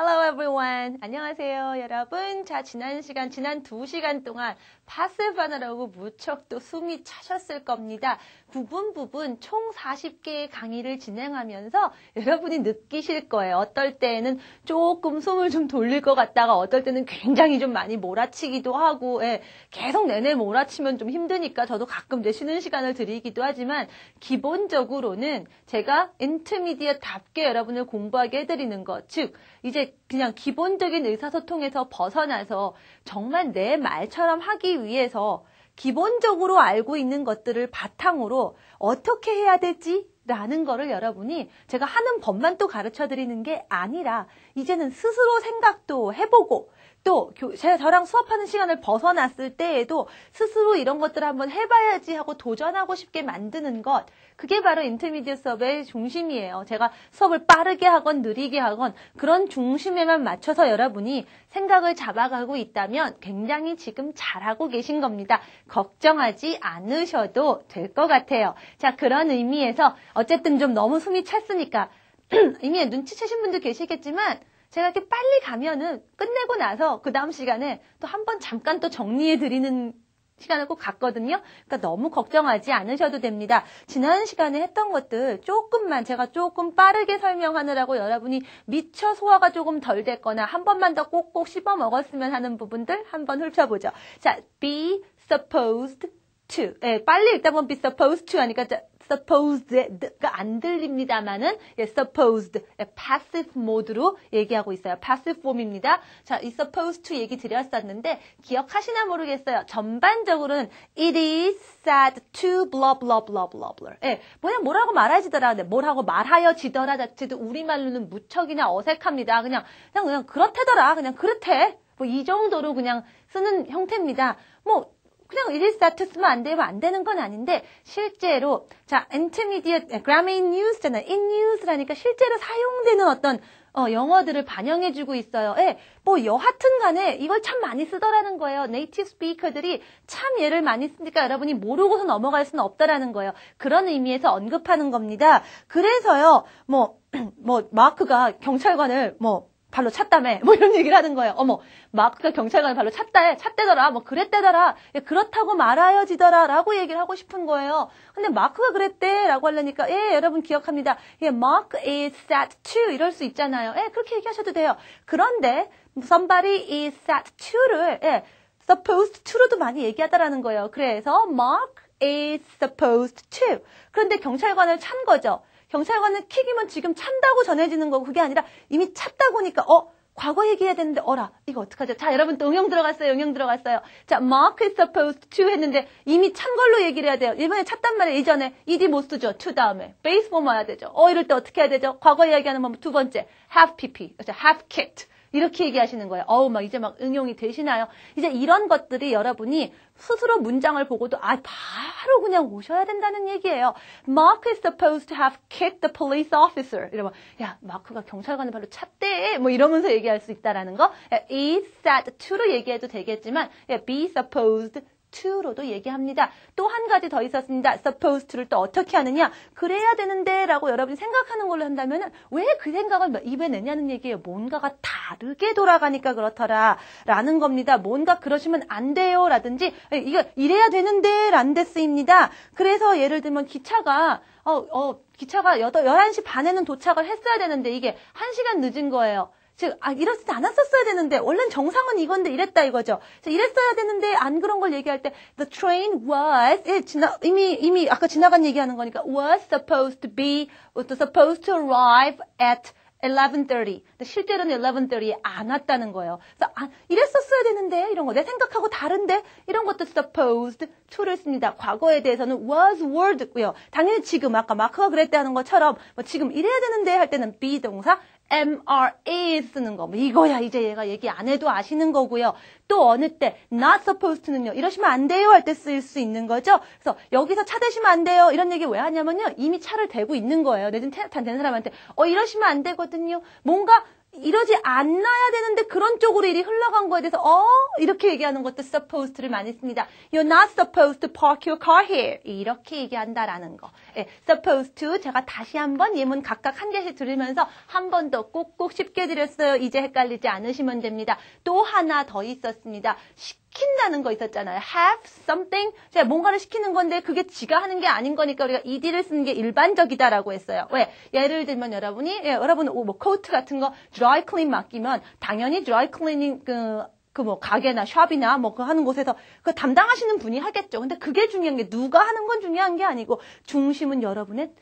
Hello everyone. 안녕하세요, 여러분. 자, 지난 2시간 동안 파ssive 하느라고 무척 또 숨이 차셨을 겁니다. 부분 총 40개의 강의를 진행하면서 여러분이 느끼실 거예요. 어떨 때는 조금 숨을 좀 돌릴 것 같다가 어떨 때는 굉장히 좀 많이 몰아치기도 하고, 계속 내내 몰아치면 좀 힘드니까 저도 가끔 이제 쉬는 시간을 드리기도 하지만 기본적으로는 제가 인터미디어답게 여러분을 공부하게 해드리는 것, 즉 이제 그냥 기본적인 의사소통에서 벗어나서 정말 내 말처럼 하기 위해서 기본적으로 알고 있는 것들을 바탕으로 어떻게 해야 되지? 라는 거를 여러분이 제가 하는 법만 또 가르쳐 드리는 게 아니라 이제는 스스로 생각도 해보고 또 저랑 수업하는 시간을 벗어났을 때에도 스스로 이런 것들을 한번 해봐야지 하고 도전하고 싶게 만드는 것, 그게 바로 인터미디어 수업의 중심이에요. 제가 수업을 빠르게 하건 느리게 하건 그런 중심에만 맞춰서 여러분이 생각을 잡아가고 있다면 굉장히 지금 잘하고 계신 겁니다. 걱정하지 않으셔도 될 것 같아요. 자, 그런 의미에서 어쨌든 좀 너무 숨이 찼으니까 이미 눈치채신 분도 계시겠지만 제가 이렇게 빨리 가면은 끝내고 나서 그 다음 시간에 또 한번 잠깐 또 정리해 드리는 시간을 꼭 갖거든요. 그러니까 너무 걱정하지 않으셔도 됩니다. 지난 시간에 했던 것들 제가 조금 빠르게 설명하느라고 여러분이 미처 소화가 조금 덜 됐거나 한 번만 더 꼭꼭 씹어 먹었으면 하는 부분들 한번 훑어보죠. 자, be supposed to. 빨리 읽다 보면 be supposed to 하니까 supposed가 안 들립니다만은 supposed, passive 모드로 얘기하고 있어요. passive form입니다. 자, 이 supposed to 얘기 드렸었는데 기억하시나 모르겠어요. 전반적으로는 it is said to blah blah blah blah blah. 뭐라고 말하지더라. 뭐라고 말하여지더라 자체도 우리말로는 무척이나 어색합니다. 그냥 그렇대더라. 그냥 그렇대. 이 정도로 그냥 쓰는 형태입니다. 그냥 it is said to 쓰면 안 되는 건 아닌데, 실제로, 자, intermediate, grammar in use잖아요. in use라니까 실제로 사용되는 어떤, 영어들을 반영해주고 있어요. 여하튼 간에 이걸 참 많이 쓰더라는 거예요. 네이티브 스피커들이 참 얘를 많이 쓰니까 여러분이 모르고서 넘어갈 수는 없다라는 거예요. 그런 의미에서 언급하는 겁니다. 그래서요, 마크가 경찰관을, 발로 찼다며, 이런 얘기를 하는 거예요. 마크가 경찰관을 발로 찼대더라, 그랬대더라, 그렇다고 말하여지더라, 라고 얘기를 하고 싶은 거예요. 근데 마크가 그랬대, 라고 하려니까, 여러분 기억합니다. Mark is said to, 이럴 수 있잖아요. 그렇게 얘기하셔도 돼요. 그런데, somebody is said to를, supposed to로도 많이 얘기하더라는 거예요. 그래서, Mark is supposed to. 그런데 경찰관을 찬 거죠. 경찰관은 킥이면 지금 찬다고 전해지는 거고 그게 아니라 이미 찼다고 하니까 과거 얘기해야 되는데 이거 어떡하죠? 자, 여러분 또 응용 들어갔어요. 자, Mark is supposed to 했는데 이미 찬 걸로 얘기를 해야 돼요. 이번에 찼단 말이에요. 이전에 ed 못 쓰죠. to 다음에 base form 와야 되죠. 이럴 때 어떻게 해야 되죠? 과거 이야기하는 법 두 번째 have pp, have kicked 이렇게 얘기하시는 거예요. 이제 응용이 되시나요? 이제 이런 것들이 여러분이 스스로 문장을 보고도 바로 그냥 오셔야 된다는 얘기예요. Mark is supposed to have kicked the police officer. 이러면 마크가 경찰관을 바로 찼대. 이러면서 얘기할 수 있다라는 거. is said to로 얘기해도 되겠지만 be supposed to로도 얘기합니다. 또 한 가지 더 있었습니다. supposed to를 또 어떻게 하느냐? 그래야 되는데 라고 여러분이 생각하는 걸로 한다면 왜 그 생각을 입에 내냐는 얘기예요. 뭔가가 다르게 돌아가니까 그렇더라 라는 겁니다. 뭔가 그러시면 안 돼요 라든지 이거 이래야 되는데 란데 쓰입니다. 그래서 예를 들면 기차가 11시 반에는 도착을 했어야 되는데 이게 1시간 늦은 거예요. 즉, 이렇지 않았었어야 되는데, 원래는 정상은 이건데 이랬다 이거죠. 이랬어야 되는데, 안 그런 걸 얘기할 때, the train was, 이미 아까 지나간 얘기하는 거니까, was supposed to arrive at 11:30. 근데 실제로는 11:30에 안 왔다는 거예요. 그래서 이랬었어야 되는데 이런 거 내 생각하고 다른데 이런 것도 supposed to를 씁니다. 과거에 대해서는 was, were 듣고요. 당연히 지금 아까 마크가 그랬대 하는 것처럼 지금 이래야 되는데 할 때는 be 동사 MRA 쓰는 거. 이거야 이제 얘가 얘기 안 해도 아시는 거고요. 또 어느 때 not supposed to는요. 이러시면 안 돼요 할 때 쓸 수 있는 거죠. 그래서 여기서 차 대시면 안 돼요. 이런 얘기 왜 하냐면요. 이미 차를 대고 있는 거예요. 내준 된 사람한테 이러시면 안 되거든요. 뭔가 이러지 않아야 되는데 그런 쪽으로 일이 흘러간 거에 대해서 이렇게 얘기하는 것도 supposed를 많이 씁니다. You're not supposed to park your car here. 이렇게 얘기한다라는 거. 예, supposed to 제가 다시 한번 예문 각각 한 개씩 들으면서 한 번 더 꼭꼭 쉽게 드렸어요. 이제 헷갈리지 않으시면 됩니다. 또 하나 더 있었습니다. 시킨다는 거 있었잖아요. have something. 제가 뭔가를 시키는 건데 그게 지가 하는 게 아닌 거니까 우리가 ed를 쓰는 게 일반적이다라고 했어요. 왜? 예를 들면 여러분 뭐 코트 같은 거 dry clean 맡기면 당연히 dry cleaning 뭐 가게나 샵이나 뭐 그 하는 곳에서 그 담당하시는 분이 하겠죠. 근데 그게 중요한 게 누가 하는 건 중요한 게 아니고 중심은 여러분의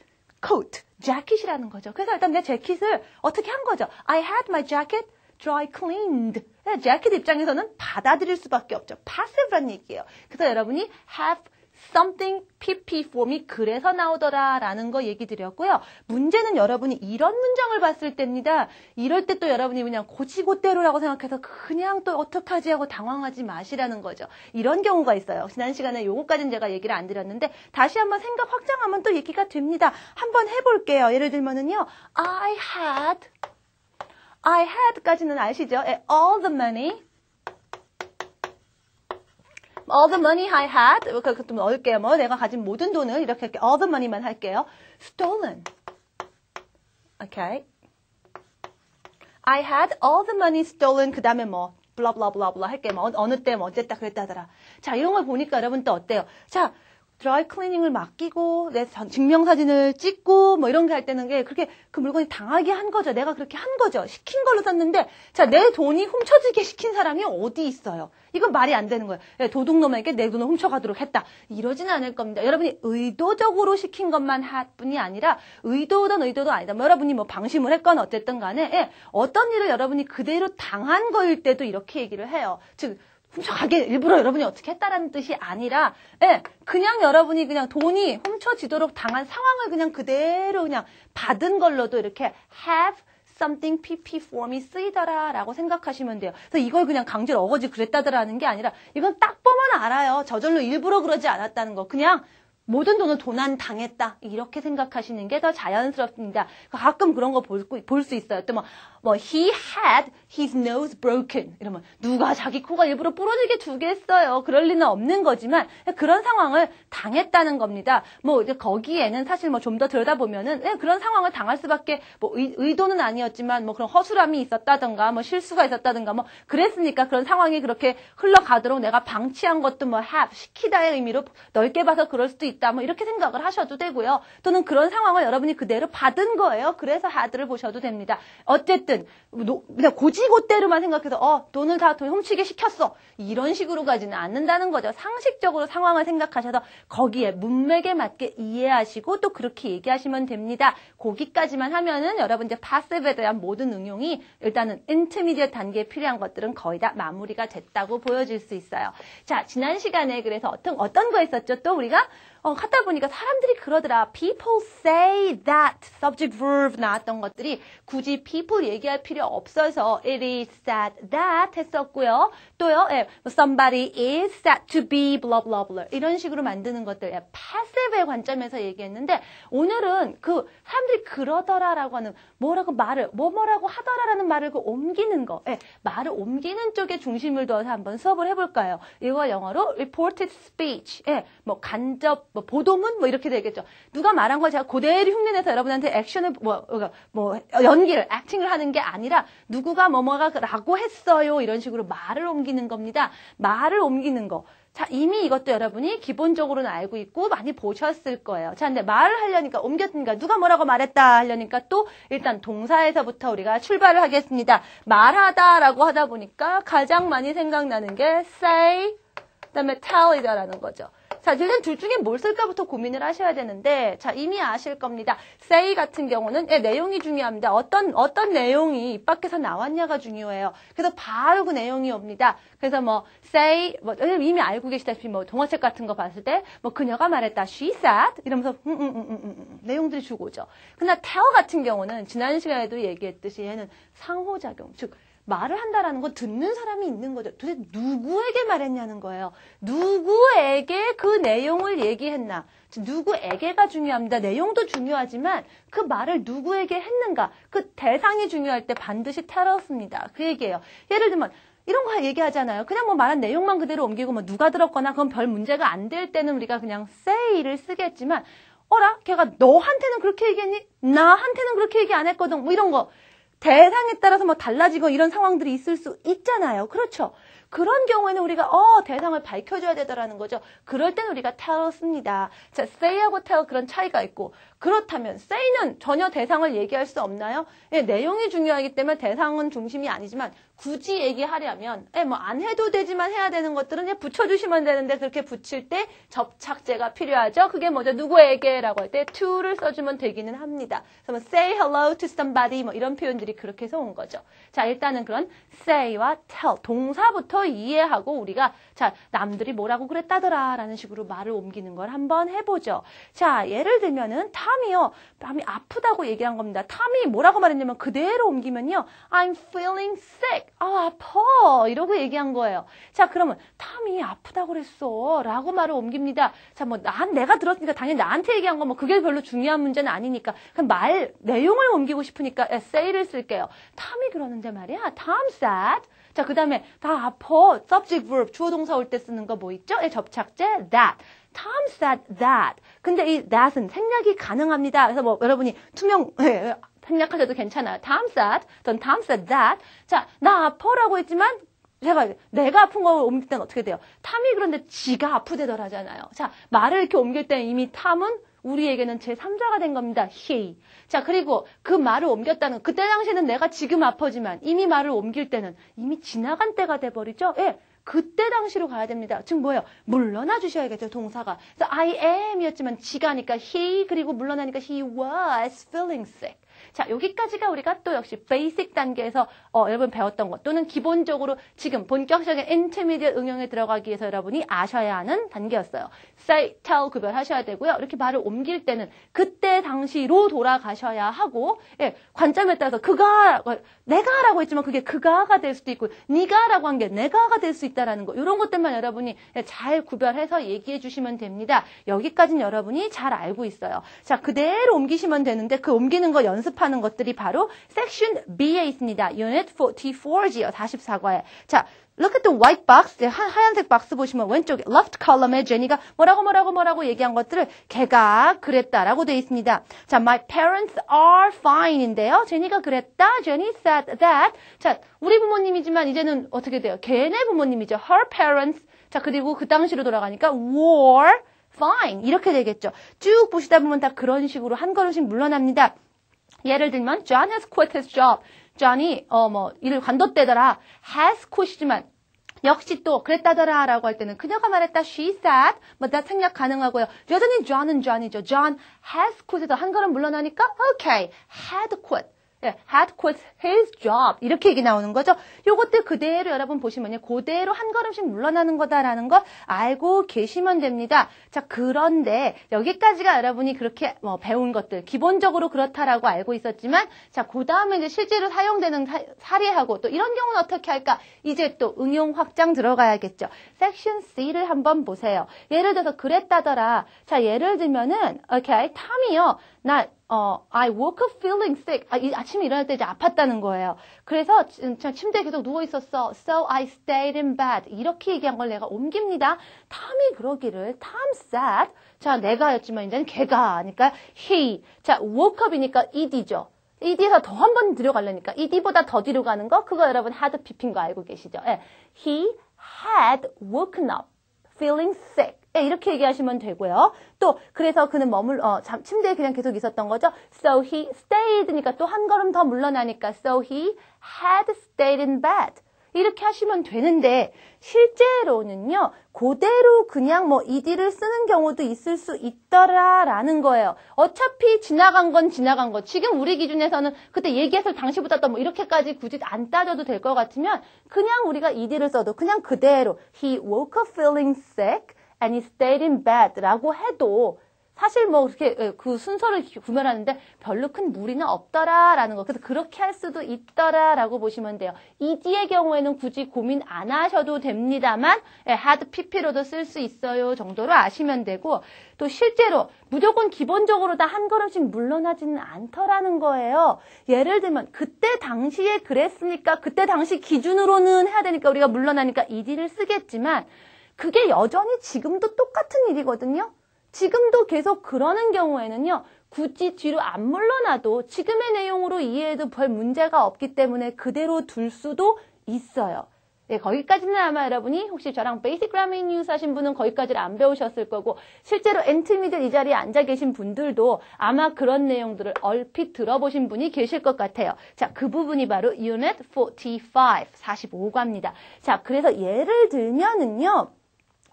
coat, 재킷이라는 거죠. 그래서 일단 내 재킷을 어떻게 한 거죠. I had my jacket dry cleaned. 재킷 입장에서는 받아들일 수밖에 없죠. passive란 얘기예요. 그래서 여러분이 have something PP form이 그래서 나오더라 라는 거 얘기 드렸고요. 문제는 여러분이 이런 문장을 봤을 때입니다. 이럴 때 또 여러분이 그냥 고지고대로라고 생각해서 그냥 또 어떡하지 하고 당황하지 마시라는 거죠. 이런 경우가 있어요. 지난 시간에 요거까지는 제가 얘기를 안 드렸는데 다시 한번 생각 확장하면 또 얘기가 됩니다. 한번 해볼게요. 예를 들면은요. I had까지는 아시죠? all the money I had, 그것도 넣을게요. 내가 가진 모든 돈을 이렇게 할게요. all the money만 할게요. stolen. Okay. I had all the money stolen. 그 다음에 blah blah blah blah 할게요. 어느 때 어쨌다 그랬다더라. 자, 이런 걸 보니까 여러분 또 어때요? 자, 드라이 클리닝을 맡기고 내 증명사진을 찍고 뭐 이런 게 할 때는 게 그렇게 그 물건이 당하게 한 거죠. 내가 그렇게 한 거죠. 시킨 걸로 샀는데 자, 내 돈이 훔쳐지게 시킨 사람이 어디 있어요? 이건 말이 안 되는 거예요. 도둑놈에게 내 돈을 훔쳐가도록 했다. 이러진 않을 겁니다. 여러분이 의도적으로 시킨 것만 할 뿐이 아니라 의도든 의도도 아니다. 여러분이 뭐 방심을 했건 어쨌든 간에 어떤 일을 여러분이 그대로 당한 거일 때도 이렇게 얘기를 해요. 즉 훔쳐가게 일부러 여러분이 어떻게 했다라는 뜻이 아니라 그냥 여러분이 그냥 돈이 훔쳐지도록 당한 상황을 그냥 그대로 그냥 받은 걸로도 이렇게 have something PP form이 쓰이더라라고 생각하시면 돼요. 그래서 이걸 그냥 강제로 어거지 그랬다더라는 게 아니라 이건 딱 보면 알아요. 저절로 일부러 그러지 않았다는 거. 그냥 모든 돈을 도난 당했다. 이렇게 생각하시는 게 더 자연스럽습니다. 가끔 그런 거 볼 수 있어요. 또 he had his nose broken. 이러면 누가 자기 코가 일부러 부러지게 두겠어요. 그럴 리는 없는 거지만 그런 상황을 당했다는 겁니다. 이제 거기에는 사실 좀 더 들여다보면은 그런 상황을 당할 수밖에 의도는 아니었지만 그런 허술함이 있었다던가 실수가 있었다던가 그랬으니까 그런 상황이 그렇게 흘러가도록 내가 방치한 것도 have 시키다의 의미로 넓게 봐서 그럴 수도 있다. 이렇게 생각을 하셔도 되고요. 또는 그런 상황을 여러분이 그대로 받은 거예요. 그래서 had를 보셔도 됩니다. 어쨌든 그냥 고지고대로만 생각해서 돈을 다 훔치게 시켰어. 이런 식으로 가지는 않는다는 거죠. 상식적으로 상황을 생각하셔서 거기에 문맥에 맞게 이해하시고 또 그렇게 얘기하시면 됩니다. 거기까지만 하면은 여러분 이제 passive에 대한 모든 응용이 일단은 intermediate 단계에 필요한 것들은 거의 다 마무리가 됐다고 보여질 수 있어요. 자, 지난 시간에 그래서 어떤 거 있었죠? 또 우리가 하다 보니까 사람들이 그러더라. People say that subject verb 나왔던 것들이 굳이 people 얘기할 필요 없어서 it is said that 했었고요. 또요. somebody is said to be blah blah blah 이런 식으로 만드는 것들 passive의 관점에서 얘기했는데 오늘은 그 사람들이 그러더라라고 하는 뭐라고 하더라라는 말을 옮기는 거. 말을 옮기는 쪽에 중심을 두어서 한번 수업을 해볼까요? 이거 영어로 reported speech. 간접 보도문 이렇게 되겠죠. 누가 말한 걸 제가 그대로 흉내내서 여러분한테 액션을 연기를 액팅을 하는 게 아니라 누구가 뭐라고 했어요. 이런 식으로 말을 옮기는 겁니다. 말을 옮기는 거. 자, 이미 이것도 여러분이 기본적으로는 알고 있고 많이 보셨을 거예요. 자, 근데 말을 하려니까 옮겼으니까 누가 뭐라고 말했다 하려니까 또 일단 동사에서부터 우리가 출발을 하겠습니다. 말하다라고 하다 보니까 가장 많이 생각나는 게 say, 그다음에 tell이다라는 거죠. 자, 일단 둘 중에 뭘 쓸까부터 고민을 하셔야 되는데, 자, 이미 아실 겁니다. say 같은 경우는 내용이 중요합니다. 어떤 내용이 입 밖에서 나왔냐가 중요해요. 그래서 바로 그 내용이 옵니다. 그래서 say, 이미 알고 계시다시피 동화책 같은 거 봤을 때, 그녀가 말했다, she said, 이러면서, 내용들이 주고 오죠. 그러나 tell 같은 경우는 지난 시간에도 얘기했듯이 얘는 상호작용, 즉, 말을 한다라는 건 듣는 사람이 있는 거죠. 도대체 누구에게 말했냐는 거예요. 누구에게 그 내용을 얘기했나. 누구에게가 중요합니다. 내용도 중요하지만 그 말을 누구에게 했는가. 그 대상이 중요할 때 반드시 tells입니다. 그 얘기예요. 예를 들면 이런 거 얘기하잖아요. 그냥 뭐 말한 내용만 그대로 옮기고 뭐 누가 들었거나 그건 별 문제가 안 될 때는 우리가 그냥 say를 쓰겠지만 어라? 걔가 너한테는 그렇게 얘기했니? 나한테는 그렇게 얘기 안 했거든. 뭐 이런 거. 대상에 따라서 뭐 달라지고 이런 상황들이 있을 수 있잖아요. 그렇죠? 그런 경우에는 우리가 대상을 밝혀줘야 되더라는 거죠. 그럴 때는 우리가 tells입니다. 자, say하고 tell 그런 차이가 있고 그렇다면 say는 전혀 대상을 얘기할 수 없나요? 예, 내용이 중요하기 때문에 대상은 중심이 아니지만 굳이 얘기하려면 뭐 안 해도 되지만 해야 되는 것들은 그냥 붙여주시면 되는데 그렇게 붙일 때 접착제가 필요하죠. 그게 뭐죠? 누구에게라고 할 때 to를 써주면 되기는 합니다. 그래서 뭐 say hello to somebody 뭐 이런 표현들이 그렇게 해서 온 거죠. 자, 일단은 그런 say와 tell 동사부터 이해하고 우리가 자, 남들이 뭐라고 그랬다더라 라는 식으로 말을 옮기는 걸 한번 해보죠. 자, 예를 들면은 탐이 아프다고 얘기한 겁니다. 탐이 뭐라고 말했냐면 그대로 옮기면요. I'm feeling sick. 아파. 이러고 얘기한 거예요. 자, 그러면 탐이 아프다고 그랬어. 라고 말을 옮깁니다. 자, 뭐 내가 들었으니까 당연히 나한테 얘기한 거 뭐 그게 별로 중요한 문제는 아니니까 그냥 내용을 옮기고 싶으니까 say를 쓸게요. 탐이 그러는데 말이야. Tom's sad. 자, 그 다음에 다 아파. subject verb 주어 동사 올 때 쓰는 거 뭐 있죠? 접착제 that. Tom said that. 근데 이 that은 생략이 가능합니다. 그래서 뭐 여러분이 생략하셔도 괜찮아요. Tom said, then Tom said that. 자, 나 아파라고 했지만 내가 아픈 거 옮길 때는 어떻게 돼요? 탐이 그런데 지가 아프대더라잖아요. 자, 말을 이렇게 옮길 때는 이미 탐은 우리에게는 제3자가 된 겁니다. he. 자, 그리고 그 말을 옮겼다는 그때 당시에는 내가 지금 아프지만 이미 말을 옮길 때는 이미 지나간 때가 돼버리죠. 예. 그때 당시로 가야 됩니다. 즉 뭐예요? 물러나 주셔야겠죠, 동사가. 그래서 I am이었지만 지가니까 he 그리고 물러나니까 he was feeling sick. 자, 여기까지가 우리가 또 역시 베이직 단계에서 여러분 배웠던 것 또는 기본적으로 지금 본격적인 intermediate 응용에 들어가기 위해서 여러분이 아셔야 하는 단계였어요. say, tell 구별하셔야 되고요. 이렇게 말을 옮길 때는 그때 당시로 돌아가셔야 하고 관점에 따라서 내가라고 했지만 그게 그가가 될 수도 있고 네가라고 한 게 내가가 될 수 있다라는 거 이런 것들만 여러분이 잘 구별해서 얘기해 주시면 됩니다. 여기까지는 여러분이 잘 알고 있어요. 자, 그대로 옮기시면 되는데 그 옮기는 거 연습하는 것들이 바로 섹션 B에 있습니다. Unit 44지요. 44과에. 자, look at the white box. 하얀색 박스 보시면 왼쪽에 left column에 제니가 뭐라고 얘기한 것들을 걔가 그랬다라고 되어 있습니다. 자, my parents are fine인데요. 제니가 그랬다. Jenny said that. 자, 우리 부모님이지만 이제는 어떻게 돼요? 걔네 부모님이죠. Her parents. 자, 그리고 그 당시로 돌아가니까 were fine. 이렇게 되겠죠. 쭉 보시다 보면 다 그런 식으로 한 걸음씩 물러납니다. 예를 들면 John has quit his job. John이 일을 관뒀대더라. has quit이지만 역시 또 그랬다더라 라고 할 때는 그녀가 말했다. She said. 다 생략 가능하고요. 여전히 John은 John이죠. John has quit에서 한 걸음 물러나니까 okay. had quit. had quit his job. 이렇게 얘기 나오는 거죠. 요것들 그대로 여러분 보시면요. 그대로 한 걸음씩 물러나는 거다라는 거 알고 계시면 됩니다. 자, 그런데 여기까지가 여러분이 그렇게 배운 것들 기본적으로 그렇다라고 알고 있었지만 자, 그 다음에 이제 실제로 사용되는 사례하고 또 이런 경우는 어떻게 할까? 이제 또 응용 확장 들어가야겠죠. 섹션 C를 한번 보세요. 예를 들어서 그랬다더라. 자, 예를 들면은 okay, 탐이요. I woke up feeling sick. 아침에 일어날 때 이제 아팠다는 거예요. 그래서 침대에 계속 누워 있었어. So I stayed in bed. 이렇게 얘기한 걸 내가 옮깁니다. 탐이 그러기를 Tom said. 자, 내가였지만 이제는 걔가 하니까 he. 자, woke up이니까 ed죠. ed에서 더 한 번 들어가려니까 ed보다 더 뒤로 가는 거 그거 여러분 had pp인 거 알고 계시죠? He had woken up feeling sick. 이렇게 얘기하시면 되고요. 또 그래서 그는 침대에 그냥 계속 있었던 거죠. So he stayed니까 또 한 걸음 더 물러나니까 So he had stayed in bed. 이렇게 하시면 되는데 실제로는요. 그대로 그냥 ed를 쓰는 경우도 있을 수 있더라라는 거예요. 어차피 지나간 건 지나간 거. 지금 우리 기준에서는 그때 얘기했을 당시보다 더 이렇게까지 굳이 안 따져도 될 것 같으면 그냥 우리가 ed를 써도 그냥 그대로 He woke up feeling sick and he stayed in bed 라고 해도 사실 뭐 그렇게 그 순서를 구별하는데 별로 큰 무리는 없더라라는 거. 그래서 그렇게 할 수도 있더라라고 보시면 돼요. ed의 경우에는 굳이 고민 안 하셔도 됩니다만 had pp로도 쓸 수 있어요 정도로 아시면 되고 또 실제로 무조건 기본적으로 다 한 걸음씩 물러나지는 않더라는 거예요. 예를 들면 그때 당시에 그랬으니까 그때 당시 기준으로는 해야 되니까 우리가 물러나니까 ed를 쓰겠지만 그게 여전히 지금도 똑같은 일이거든요. 지금도 계속 그러는 경우에는요. 굳이 뒤로 안 물러나도 지금의 내용으로 이해해도 별 문제가 없기 때문에 그대로 둘 수도 있어요. 네, 거기까지는 아마 여러분이 혹시 저랑 베이직 그라머 인 유스 하신 분은 거기까지를 안 배우셨을 거고 실제로 엔트미들 이 자리에 앉아 계신 분들도 아마 그런 내용들을 얼핏 들어보신 분이 계실 것 같아요. 자, 그 부분이 바로 Unit 45과입니다. 자, 그래서 예를 들면은요.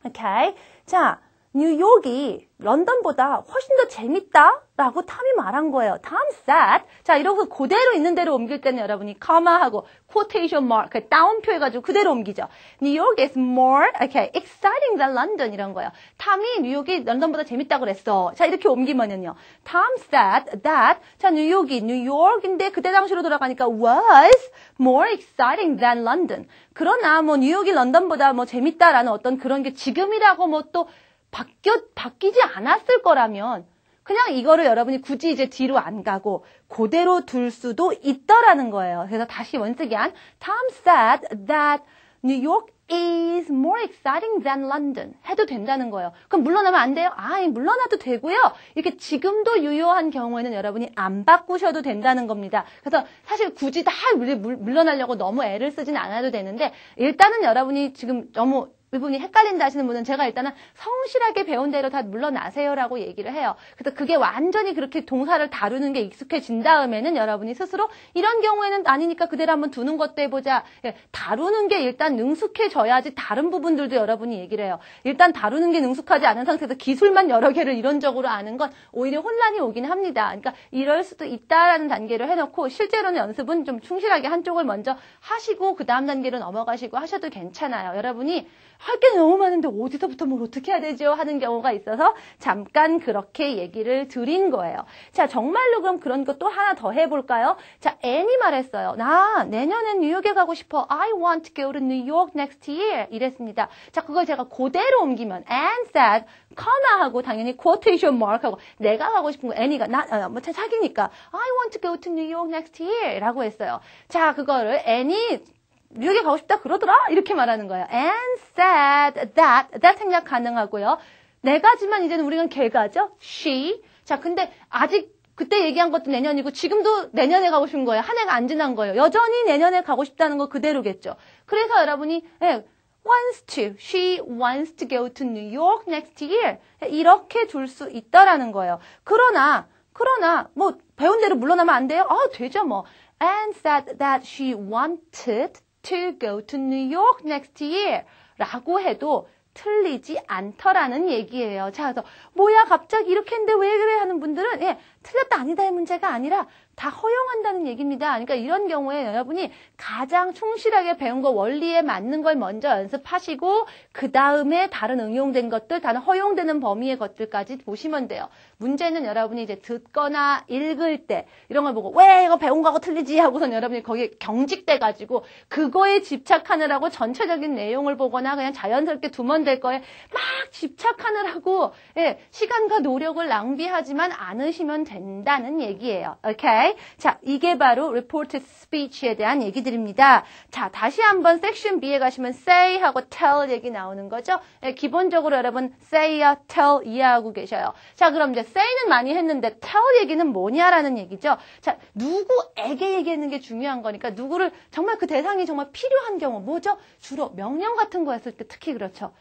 오케이. 자, 뉴욕이 런던보다 훨씬 더 재밌다라고 탐이 말한 거예요. Tom said. 자, 이러고 그대로 있는 대로 옮길 때는 여러분이 커마하고 quotation mark, 따옴표 해가지고 그대로 옮기죠. New York is more, okay, exciting than London 이런 거예요. 탐이 뉴욕이 런던보다 재밌다고 그랬어. 자, 이렇게 옮기면은요. Tom said that. 자, 뉴욕인데 그때 당시로 돌아가니까 was more exciting than London. 그러나 뭐 뉴욕이 런던보다 뭐 재밌다라는 어떤 그런 게 지금이라고 뭐 또 바뀌지 않았을 거라면 그냥 이거를 여러분이 굳이 이제 뒤로 안 가고 그대로 둘 수도 있더라는 거예요. 그래서 다시 once again, Tom said that New York is more exciting than London 해도 된다는 거예요. 그럼 물러나면 안 돼요? 물러나도 되고요. 이렇게 지금도 유효한 경우에는 여러분이 안 바꾸셔도 된다는 겁니다. 그래서 사실 굳이 다 물러나려고 너무 애를 쓰진 않아도 되는데 일단은 여러분이 지금 너무 이 부분이 헷갈린다 하시는 분은 제가 일단은 성실하게 배운 대로 다 물러나세요라고 얘기를 해요. 그래서 그게 완전히 그렇게 동사를 다루는 게 익숙해진 다음에는 여러분이 스스로 이런 경우에는 아니니까 그대로 한번 두는 것도 해보자. 다루는 게 일단 능숙해져야지 다른 부분들도 여러분이 얘기를 해요. 일단 다루는 게 능숙하지 않은 상태에서 기술만 여러 개를 이론적으로 아는 건 오히려 혼란이 오긴 합니다. 그러니까 이럴 수도 있다라는 단계를 해놓고 실제로는 연습은 좀 충실하게 한쪽을 먼저 하시고 그 다음 단계로 넘어가시고 하셔도 괜찮아요. 여러분이 할 게 너무 많은데 어디서부터 뭘 어떻게 해야 되죠? 하는 경우가 있어서 잠깐 그렇게 얘기를 드린 거예요. 자, 정말로 그럼 그런 것 또 하나 더 해볼까요? 자, 앤이 말했어요. 나 내년엔 뉴욕에 가고 싶어. I want to go to New York next year. 이랬습니다. 자, 그걸 제가 그대로 옮기면 Anne said, 하고 당연히 quotation mark하고 내가 가고 싶은 거 앤이가 뭐 자기니까 I want to go to New York next year 라고 했어요. 자, 그거를 앤이 뉴욕에 가고 싶다 그러더라? 이렇게 말하는 거예요. And said that 생략 가능하고요. 내가지만 이제는 우리는 걔가죠? She. 자, 근데 아직 그때 얘기한 것도 내년이고 지금도 내년에 가고 싶은 거예요. 한 해가 안 지난 거예요. 여전히 내년에 가고 싶다는 거 그대로겠죠. 그래서 여러분이 wants to, she wants to go to New York next year. 이렇게 둘 수 있다라는 거예요. 그러나 뭐 배운 대로 물러나면 안 돼요? 되죠 뭐. And said that she wanted to go to New York next year 라고 해도 틀리지 않더라는 얘기예요. 자, 그래서 뭐야 갑자기 이렇게 했는데 왜 그래 하는 분들은 틀렸다 아니다의 문제가 아니라 다 허용한다는 얘기입니다. 그러니까 이런 경우에 여러분이 가장 충실하게 배운 거 원리에 맞는 걸 먼저 연습하시고 그 다음에 다른 응용된 것들, 다른 허용되는 범위의 것들까지 보시면 돼요. 문제는 여러분이 이제 듣거나 읽을 때 이런 걸 보고 왜 이거 배운 거하고 틀리지 하고선 여러분이 거기에 경직돼가지고 그거에 집착하느라고 전체적인 내용을 보거나 그냥 자연스럽게 두면 될 거에 막 집착하느라고 시간과 노력을 낭비하지만 않으시면 된다는 얘기예요. 오케이? 자, 이게 바로 reported speech에 대한 얘기들입니다. 자, 다시 한번 섹션 B에 가시면 say 하고 tell 얘기 나오는 거죠. 기본적으로 여러분 say와 tell 이해하고 계셔요. 자, 그럼 이제 say는 많이 했는데 tell 얘기는 뭐냐라는 얘기죠. 자, 누구에게 얘기하는 게 중요한 거니까 누구를 정말 그 대상이 정말 필요한 경우 뭐죠? 주로 명령 같은 거 했을 때 특히 그렇죠.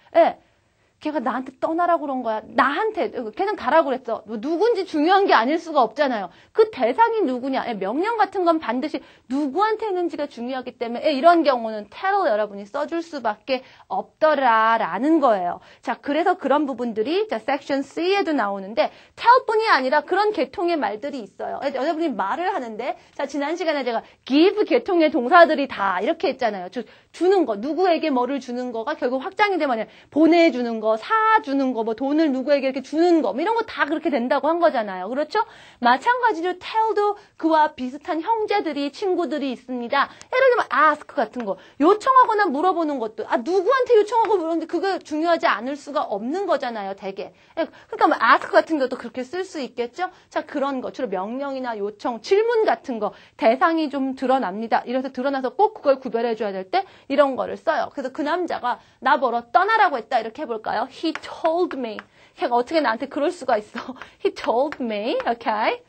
걔가 나한테 떠나라고 그런 거야. 나한테 걔는 가라고 그랬어. 뭐 누군지 중요한 게 아닐 수가 없잖아요. 그 대상이 누구냐. 명령 같은 건 반드시 누구한테 했는지가 중요하기 때문에 이런 경우는 tell 여러분이 써줄 수밖에 없더라라는 거예요. 자, 그래서 그런 부분들이 자 섹션 C에도 나오는데 tell뿐이 아니라 그런 계통의 말들이 있어요. 여러분이 말을 하는데 자 지난 시간에 제가 give 계통의 동사들이 다 이렇게 했잖아요. 주는 거, 누구에게 뭐를 주는 거가 결국 확장이 되면 보내주는 거, 거, 사주는 거, 뭐 돈을 누구에게 이렇게 주는 거, 뭐 이런 거 다 그렇게 된다고 한 거잖아요. 그렇죠? 마찬가지로 tell도 그와 비슷한 형제들이, 친구들이 있습니다. 예를 들면 ask 같은 거, 요청하거나 물어보는 것도, 누구한테 요청하고 물었는데 그거 중요하지 않을 수가 없는 거잖아요, 되게. 그러니까 뭐 ask 같은 것도 그렇게 쓸 수 있겠죠? 자, 그런 거, 주로 명령이나 요청, 질문 같은 거, 대상이 좀 드러납니다. 이래서 드러나서 꼭 그걸 구별해줘야 될 때 이런 거를 써요. 그래서 그 남자가 나 보러 떠나라고 했다. 이렇게 해볼까요? He told me. 걔가 어떻게 나한테 그럴 수가 있어. He told me. Okay?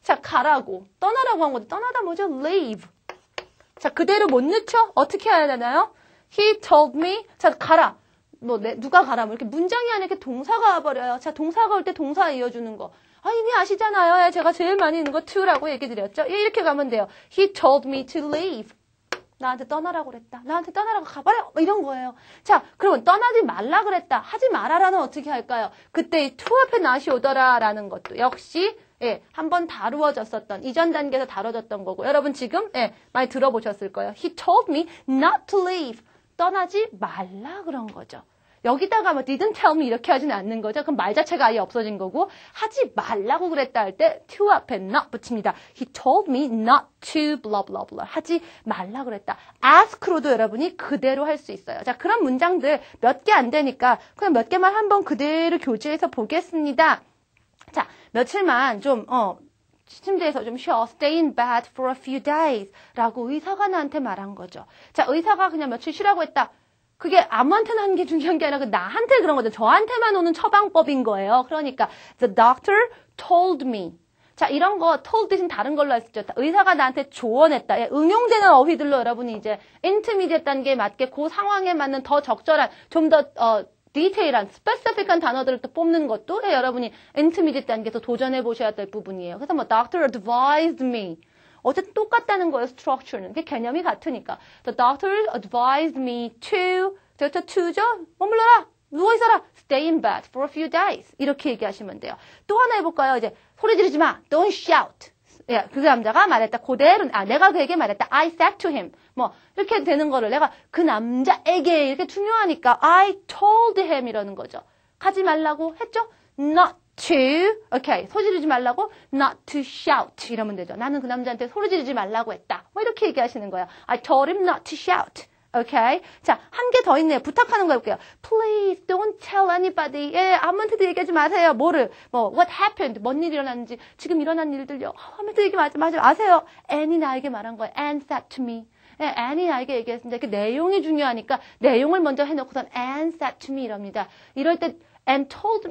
자, 가라고. 떠나라고 한 건데 떠나다 뭐죠? Leave. 자, 그대로 못 넣죠? 어떻게 해야 되나요? He told me. 자, 가라. 누가 가라. 뭐 이렇게 문장이 아니라 이렇게 동사가 와버려요. 자, 동사가 올 때 동사 이어주는 거. 이미 아시잖아요. 제가 제일 많이 있는 거 to라고 얘기 드렸죠? 이렇게 가면 돼요. He told me to leave. 나한테 떠나라고 그랬다. 나한테 떠나라고 가버려. 뭐 이런 거예요. 자, 그러면 떠나지 말라 그랬다. 하지 말아라는 어떻게 할까요? 그때 이 to 앞에 not이 오더라라는 것도 역시 한번 다루어졌었던, 이전 단계에서 다뤄졌던 거고. 여러분 지금 많이 들어보셨을 거예요. He told me not to leave. 떠나지 말라 그런 거죠. 여기다가 뭐 didn't tell me 이렇게 하지는 않는 거죠. 그럼 말 자체가 아예 없어진 거고 하지 말라고 그랬다 할 때 to 앞에 not 붙입니다. He told me not to blah blah blah. 하지 말라 그랬다. ask로도 여러분이 그대로 할 수 있어요. 자, 그런 문장들 몇 개 안 되니까 그냥 몇 개만 한번 그대로 교재에서 보겠습니다. 자, 며칠만 좀 침대에서 좀 쉬어. Stay in bed for a few days 라고 의사가 나한테 말한 거죠. 자, 의사가 그냥 며칠 쉬라고 했다. 그게 아무한테나 하는 게 중요한 게 아니라 나한테 그런 거죠. 저한테만 오는 처방법인 거예요. 그러니까 the doctor told me. 자, 이런 거 told 대신 다른 걸로 했었죠. 의사가 나한테 조언했다. 응용되는 어휘들로 여러분이 이제 intermediate 단계에 맞게 그 상황에 맞는 더 적절한 좀 더 디테일한, 스페시픽한 단어들을 또 뽑는 것도 여러분이 intermediate 단계에서 도전해 보셔야 될 부분이에요. 그래서 뭐 doctor advised me. 어쨌든 똑같다는 거예요, structure는. 개념이 같으니까. The doctor advised me to, to죠? 머물러라! 누워있어라! Stay in bed for a few days. 이렇게 얘기하시면 돼요. 또 하나 해볼까요? 이제, 소리 지르지 마! Don't shout! 예, 그 남자가 말했다. 그대로, 내가 그에게 말했다. I said to him. 뭐, 이렇게 되는 거를 내가 그 남자에게 이렇게 중요하니까 I told him 이라는 거죠. 가지 말라고 했죠? Not to, okay, 소리 지르지 말라고, not to shout 이러면 되죠. 나는 그 남자한테 소리 지르지 말라고 했다. 뭐 이렇게 얘기하시는 거예요. I told him not to shout. Okay? 자, 한 개 더 있네요. 부탁하는 거 해볼게요. Please don't tell anybody. 아무한테도 얘기하지 마세요. 뭐를, what happened? 뭔 일이 일어났는지, 지금 일어난 일들요. 아무한테도 얘기하지 마세요. Annie 나에게 말한 거예요. Anne said to me. Annie 나에게 얘기했습니다. 그 내용이 중요하니까 내용을 먼저 해놓고선 Anne said to me 이럽니다. 이럴 때 and told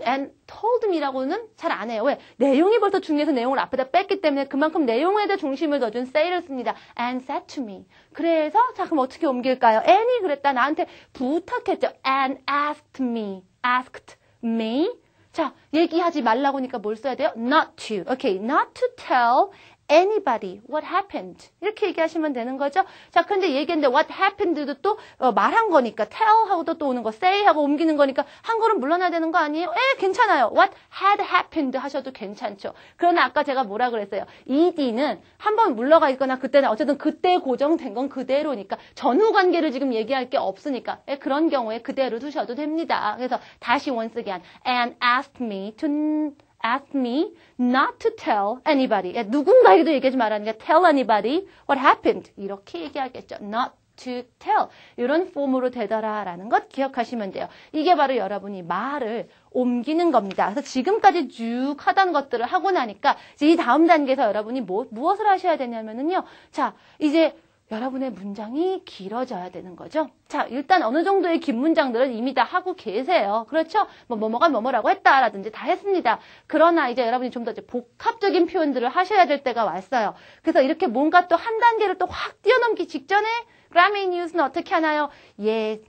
me라고는 잘 안 해요. 왜? 내용이 벌써 중요해서 내용을 앞에다 뺐기 때문에 그만큼 내용에다 중심을 더 준 say를 씁니다. and said to me. 그래서 자, 그럼 어떻게 옮길까요? Annie 그랬다. 나한테 부탁했죠. and asked me. 자, 얘기하지 말라고 하니까 뭘 써야 돼요? not to. Okay, not to tell anybody what happened. 이렇게 얘기하시면 되는 거죠. 자, 근데 얘기했는데 what happened도 또 말한 거니까 tell하고도 또 오는 거 say하고 옮기는 거니까 한 걸음 물러나야 되는 거 아니에요? 괜찮아요. what had happened 하셔도 괜찮죠. 그러나 아까 제가 뭐라 그랬어요? ed는 한번 물러가 있거나 그때는 어쨌든 그때 고정된 건 그대로니까 전후 관계를 지금 얘기할 게 없으니까 그런 경우에 그대로 두셔도 됩니다. 그래서 다시 once again and asked me not to tell anybody. 누군가에게도 얘기하지 말라니까 tell anybody what happened. 이렇게 얘기하겠죠. not to tell. 이런 폼으로 되더라라는 것 기억하시면 돼요. 이게 바로 여러분이 말을 옮기는 겁니다. 그래서 지금까지 쭉 하던 것들을 하고 나니까 이제 이 다음 단계에서 여러분이 무엇을 하셔야 되냐면은요. 자, 이제 여러분의 문장이 길어져야 되는 거죠. 자, 일단 어느 정도의 긴 문장들은 이미 다 하고 계세요. 그렇죠? 뭐뭐가 뭐뭐라고 했다라든지 다 했습니다. 그러나 이제 여러분이 좀 더 이제 복합적인 표현들을 하셔야 될 때가 왔어요. 그래서 이렇게 뭔가 또 한 단계를 또 확 뛰어넘기 직전에 Grammy News는 어떻게 하나요?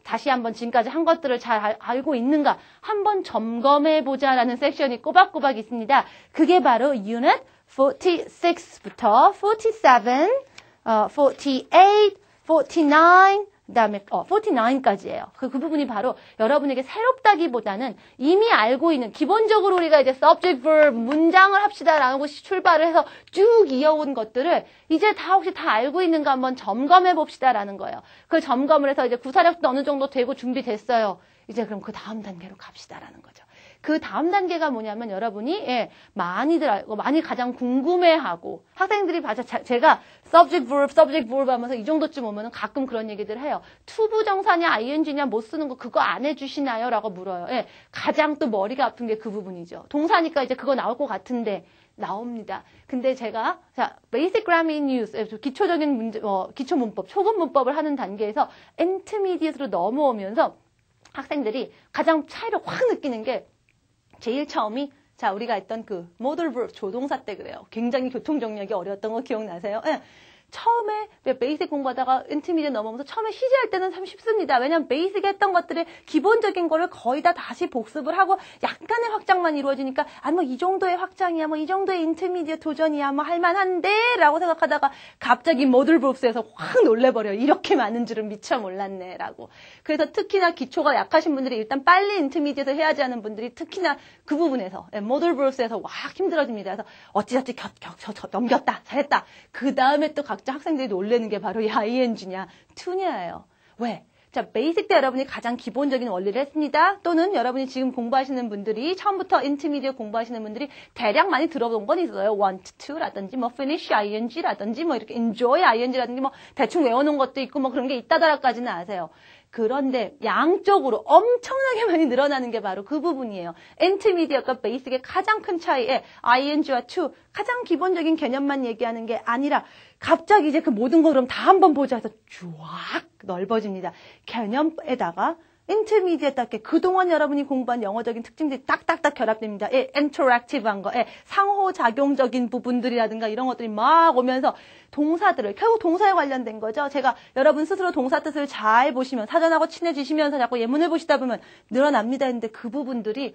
다시 한번 지금까지 한 것들을 잘 알고 있는가 한번 점검해보자라는 섹션이 꼬박꼬박 있습니다. 그게 바로 Unit 46부터 47, 48, 49, 그다음에 49까지예요. 그 부분이 바로 여러분에게 새롭다기보다는 이미 알고 있는 기본적으로 우리가 이제 subject verb 문장을 합시다라는 것이 출발을 해서 쭉 이어온 것들을 이제 다 혹시 다 알고 있는가 한번 점검해 봅시다라는 거예요. 그 점검을 해서 이제 구사력도 어느 정도 되고 준비됐어요. 이제 그럼 그 다음 단계로 갑시다라는 거죠. 그 다음 단계가 뭐냐면 여러분이 많이들 알고 많이 가장 궁금해하고 학생들이 봐서 제가 subject verb 하면서 이 정도쯤 오면은 가끔 그런 얘기들 해요. 투부정사냐 ing냐 못 쓰는 거 그거 안 해주시나요? 라고 물어요. 가장 또 머리가 아픈 게 그 부분이죠. 동사니까 이제 그거 나올 것 같은데 나옵니다. 근데 제가 자 basic grammar in use 기초적인 문제 기초 문법 초급 문법을 하는 단계에서 intermediate로 넘어오면서 학생들이 가장 차이를 확 느끼는 게 제일 처음이 자 우리가 했던 그 modal verb 조동사 때 그래요. 굉장히 교통 정리하기 어려웠던 거 기억나세요? 처음에 베이직 공부하다가 인터미디엇 넘어오면서 처음에 시제할 때는 참 쉽습니다. 왜냐면 베이직 했던 것들의 기본적인 거를 거의 다 다시 복습을 하고 약간의 확장만 이루어지니까 뭐 이 정도의 확장이야 뭐 이 정도의 인터미디엇 도전이야 뭐 할만한데 라고 생각하다가 갑자기 모듈 브롭스에서 확 놀래버려요. 이렇게 많은 줄은 미처 몰랐네 라고. 그래서 특히나 기초가 약하신 분들이 일단 빨리 인터미디엇을 해야지 하는 분들이 특히나 그 부분에서 모듈 브롭스에서 확 힘들어집니다. 그래서 어찌저찌 넘겼다 잘했다. 그 다음에 또 각자 학생들이 놀래는 게 바로 이 ing냐, to냐예요. 왜? 자, 베이직 때 여러분이 가장 기본적인 원리를 했습니다. 또는 여러분이 지금 공부하시는 분들이 처음부터 인터미디어 공부하시는 분들이 대략 많이 들어본 건 있어요. want to라든지 뭐 finish ing라든지 뭐 이렇게 enjoy ing라든지 뭐 대충 외워놓은 것도 있고 뭐 그런 게 있다더라까지는 아세요. 그런데 양쪽으로 엄청나게 많이 늘어나는 게 바로 그 부분이에요. 인터미디어과 베이직의 가장 큰 차이에 ing와 to 가장 기본적인 개념만 얘기하는 게 아니라 갑자기 이제 그 모든 거 그럼 다 한번 보자 해서 쫙 넓어집니다. 개념에다가 인터미디어답게 그동안 여러분이 공부한 영어적인 특징들이 딱딱딱 결합됩니다. 인터랙티브한 거, 상호작용적인 부분들이라든가 이런 것들이 막 오면서 동사들을, 결국 동사에 관련된 거죠. 제가 여러분 스스로 동사 뜻을 잘 보시면, 사전하고 친해지시면서 자꾸 예문을 보시다 보면 늘어납니다 했는데 그 부분들이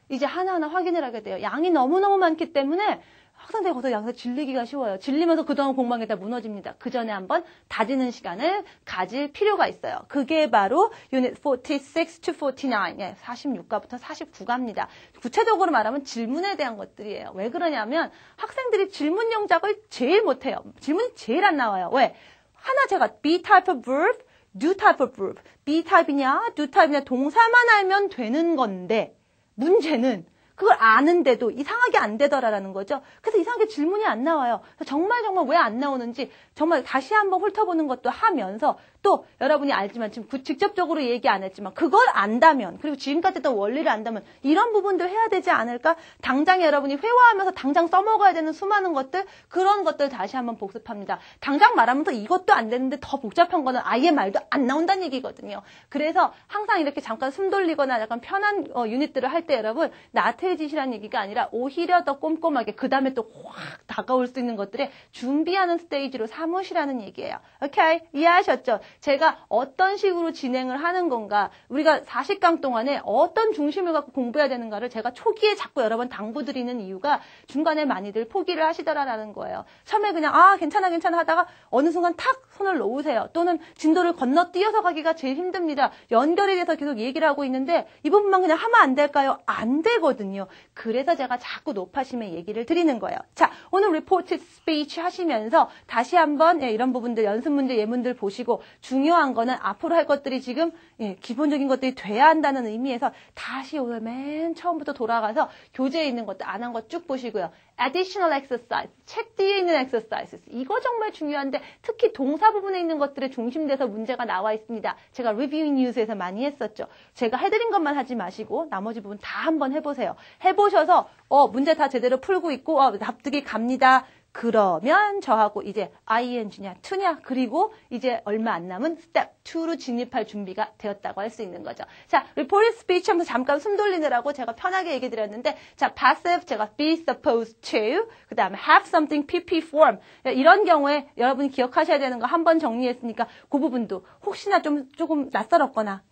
이제 하나하나 확인을 하게 돼요. 양이 너무너무 많기 때문에 학생들이 거기서 양에서 질리기가 쉬워요. 질리면서 그동안 공부한 게 다 무너집니다. 그 전에 한번 다지는 시간을 가질 필요가 있어요. 그게 바로 Unit 46 to 49, 46가부터 49가입니다. 구체적으로 말하면 질문에 대한 것들이에요. 왜 그러냐면 학생들이 질문 영작을 제일 못해요. 질문이 제일 안 나와요. 왜? 하나 제가 B type of verb, do type of verb. B type이냐, do type이냐 동사만 알면 되는 건데 문제는 그걸 아는데도 이상하게 안 되더라라는 거죠. 그래서 이상하게 질문이 안 나와요. 정말 왜 안 나오는지 정말 다시 한번 훑어보는 것도 하면서 또 여러분이 알지만 지금 직접적으로 얘기 안 했지만 그걸 안다면 그리고 지금까지 했던 원리를 안다면 이런 부분들 해야 되지 않을까? 당장 여러분이 회화하면서 당장 써먹어야 되는 수많은 것들 그런 것들 다시 한번 복습합니다. 당장 말하면서 이것도 안 되는데 더 복잡한 거는 아예 말도 안 나온다는 얘기거든요. 그래서 항상 이렇게 잠깐 숨 돌리거나 약간 편한 유닛들을 할 때 여러분 나태해지시라는 얘기가 아니라 오히려 더 꼼꼼하게 그 다음에 또 확 다가올 수 있는 것들에 준비하는 스테이지로 삼으시라는 얘기예요. 오케이? 이해하셨죠? 제가 어떤 식으로 진행을 하는 건가 우리가 40강 동안에 어떤 중심을 갖고 공부해야 되는가를 제가 초기에 자꾸 여러 번 당부드리는 이유가 중간에 많이들 포기를 하시더라라는 거예요. 처음에 그냥 괜찮아 하다가 어느 순간 탁 손을 놓으세요. 또는 진도를 건너뛰어서 가기가 제일 힘듭니다. 연결에 대해서 계속 얘기를 하고 있는데 이 부분만 그냥 하면 안 될까요? 안 되거든요. 그래서 제가 자꾸 높아심의 얘기를 드리는 거예요. 자, 오늘 reported speech 하시면서 다시 한번 이런 부분들 연습 문제 예문들 보시고 중요한 거는 앞으로 할 것들이 지금 기본적인 것들이 돼야 한다는 의미에서 다시 오늘 맨 처음부터 돌아가서 교재에 있는 것들 안 한 것 쭉 보시고요. additional exercise, 책 뒤에 있는 exercises. 이거 정말 중요한데 특히 동사 부분에 있는 것들에 중심돼서 문제가 나와 있습니다. 제가 reviewing news에서 많이 했었죠. 제가 해드린 것만 하지 마시고 나머지 부분 다 한번 해보세요. 해보셔서 문제 다 제대로 풀고 있고 납득이 갑니다. 그러면 저하고 이제 ing냐, to냐 그리고 이제 얼마 안 남은 step 2로 진입할 준비가 되었다고 할 수 있는 거죠. 자, reported speech 하면서 잠깐 숨 돌리느라고 제가 편하게 얘기 드렸는데 자, passive 제가 be supposed to 그 다음에 have something pp form 이런 경우에 여러분이 기억하셔야 되는 거 한 번 정리했으니까 그 부분도 혹시나 조금 낯설었거나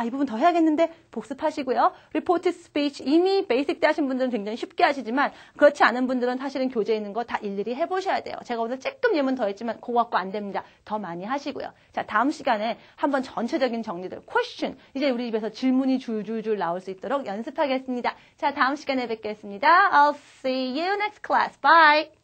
이 부분 더 해야겠는데 복습하시고요. reported speech 이미 베이직 때 하신 분들은 굉장히 쉽게 하시지만 그렇지 않은 분들은 사실은 교재에 있는 거 다 일일이 해보셔야 돼요. 제가 오늘 조금 예문 더 했지만 그거 갖고 안 됩니다. 더 많이 하시고요. 자, 다음 시간에 한번 전체적인 정리들, question. 이제 우리 입에서 질문이 줄줄줄 나올 수 있도록 연습하겠습니다. 자, 다음 시간에 뵙겠습니다. I'll see you next class. Bye!